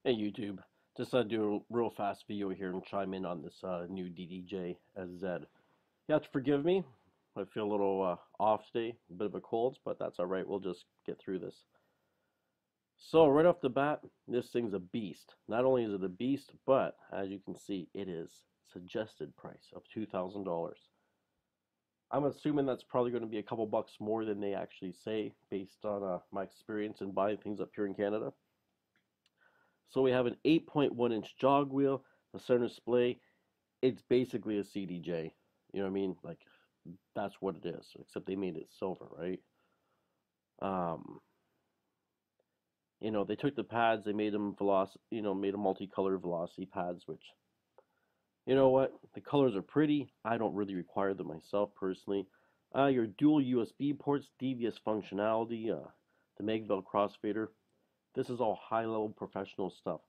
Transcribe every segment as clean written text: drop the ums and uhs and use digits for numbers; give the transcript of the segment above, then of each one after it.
Hey YouTube, just do a real fast video here and chime in on this new DDJ-SZ. You have to forgive me. I feel a little off today, a bit of a cold, but that's all right. We'll just get through this. So right off the bat, this thing's a beast. Not only is it a beast, but as you can see, it is suggested price of $2,000. I'm assuming that's probably going to be a couple bucks more than they actually say, based on my experience in buying things up here in Canada. So we have an 8.1-inch jog wheel, the center display. It's basically a CDJ. You know what I mean? Like, that's what it is, except they made it silver, right? Um, they took the pads, they made them made them multicolored velocity pads, which, you know what? The colors are pretty. I don't really require them myself personally. Your dual USB ports, devious functionality, the Magvel crossfader. This is all high-level professional stuff.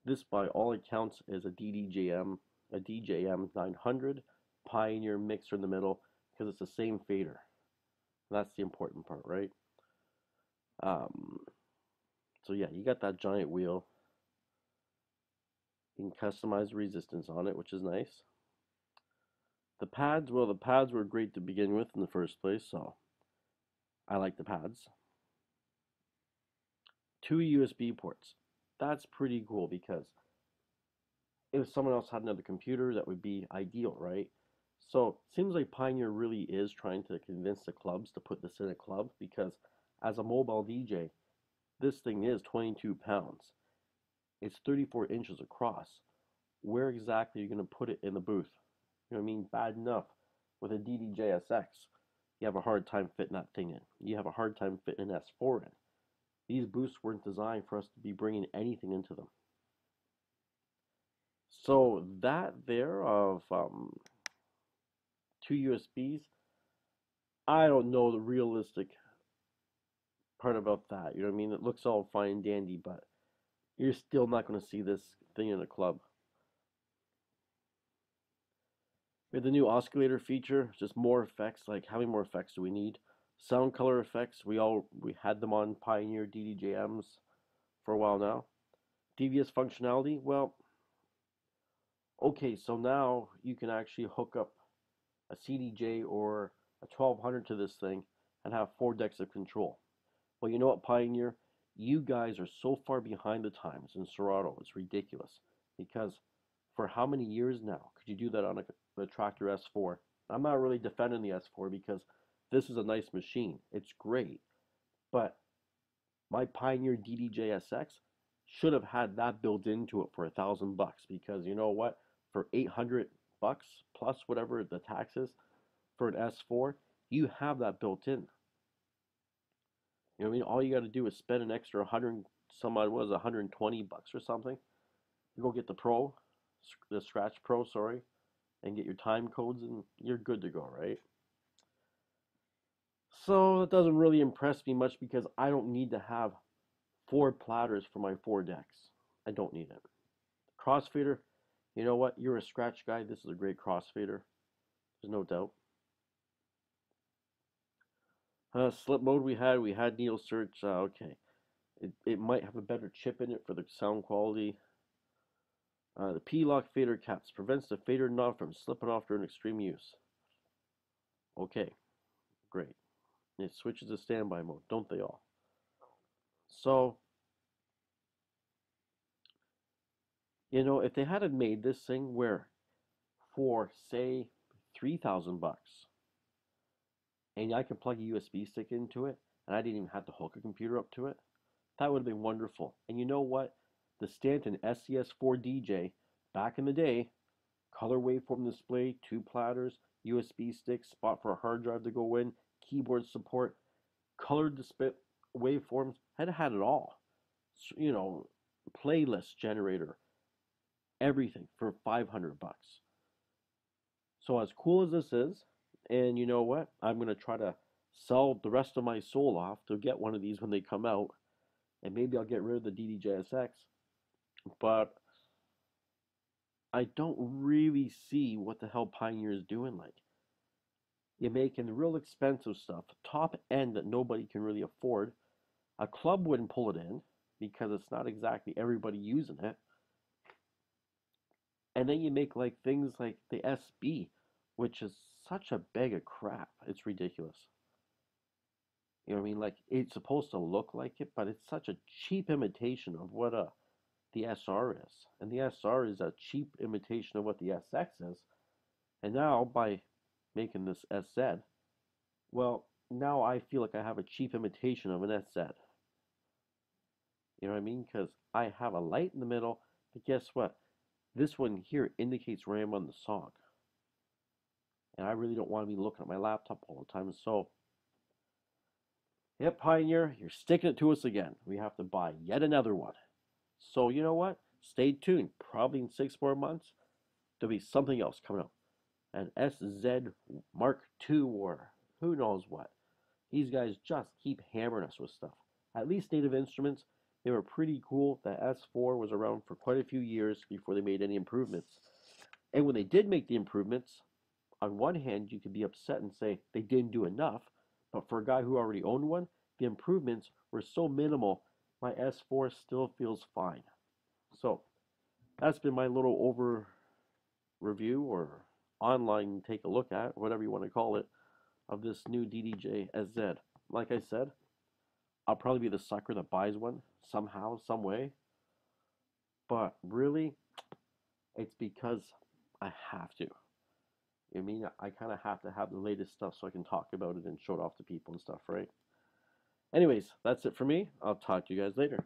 This, by all accounts, is a DJM 900 Pioneer mixer in the middle because it's the same fader. That's the important part, right? Um, so yeah, you got that giant wheel. You can customize the resistance on it, which is nice. The pads, well, the pads were great to begin with in the first place, so I like the pads. 2 USB ports. That's pretty cool because if someone else had another computer, that would be ideal, right? So it seems like Pioneer really is trying to convince the clubs to put this in a club because as a mobile DJ, this thing is 22 pounds. It's 34 inches across. Where exactly are you going to put it in the booth? You know what I mean? Bad enough with a DDJ-SX, you have a hard time fitting that thing in. You have a hard time fitting an S4 in. These booths weren't designed for us to be bringing anything into them. So that there of 2 USBs, I don't know the realistic part about that. You know what I mean? It looks all fine and dandy, but you're still not going to see this thing in a club. We have the new oscillator feature, just more effects. Like, how many more effects do we need? Sound color effects, we had them on Pioneer DDJMs for a while now. Devious functionality, well, okay, so now you can actually hook up a CDJ or a 1200 to this thing and have 4 decks of control. Well, you know what, Pioneer? You guys are so far behind the times in Serato. It's ridiculous. Because for how many years now could you do that on a Tractor S4? I'm not really defending the S4 because this is a nice machine. It's great. But my Pioneer DDJ-SX should have had that built into it for $1,000 because you know what? For 800 bucks plus whatever the tax is for an S4, you have that built in. You know what I mean? All you got to do is spend an extra 100 some odd was $120 or something. You go get the Pro, the Scratch Pro, sorry, and get your time codes and you're good to go, right? So it doesn't really impress me much because I don't need to have 4 platters for my 4 decks. I don't need it. Crossfader, you know what? You're a scratch guy. This is a great crossfader. There's no doubt. Slip mode we had needle search. Okay, it might have a better chip in it for the sound quality. The P-lock fader caps prevents the fader knob from slipping off during extreme use. Okay, great. It switches to standby mode, don't they all? So, if they had made this thing where for say $3,000 and I could plug a USB stick into it and I didn't even have to hook a computer up to it, that would have been wonderful. And you know what? The Stanton SCS4DJ back in the day, color waveform display, 2 platters, USB stick, spot for a hard drive to go in, keyboard support, colored display waveforms, had it all. Playlist generator, everything for $500. So as cool as this is, and you know what? I'm going to try to sell the rest of my soul off to get one of these when they come out, and maybe I'll get rid of the DDJ-SX, but I don't really see what the hell Pioneer is doing. Like, you're making real expensive stuff, top end that nobody can really afford. A club wouldn't pull it in. because it's not exactly everybody using it. And then you make like things like the SB, which is such a bag of crap. It's ridiculous. You know what I mean? Like it's supposed to look like it, but it's such a cheap imitation of what the SR is. And the SR is a cheap imitation of what the SX is. And now by making this SZ, well, now I feel like I have a cheap imitation of an SZ. You know what I mean? Because I have a light in the middle, but guess what? This one here indicates where I am on the song. And I really don't want to be looking at my laptop all the time. So, yep, Pioneer, you're sticking it to us again. We have to buy yet another one. So, you know what? Stay tuned. Probably in 6 more months, there'll be something else coming out. An SZ Mark II or who knows what. These guys just keep hammering us with stuff. At least Native Instruments, they were pretty cool. The S4 was around for quite a few years before they made any improvements. And when they did make the improvements, on one hand, you could be upset and say they didn't do enough, but for a guy who already owned one, the improvements were so minimal, my S4 still feels fine. So, that's been my little over review or online take a look at, whatever you want to call it, of this new DDJ-SZ. Like I said, I'll probably be the sucker that buys one somehow, some way. But really, it's because I have to. I mean, I kind of have to have the latest stuff so I can talk about it and show it off to people and stuff, right? Anyways, that's it for me. I'll talk to you guys later.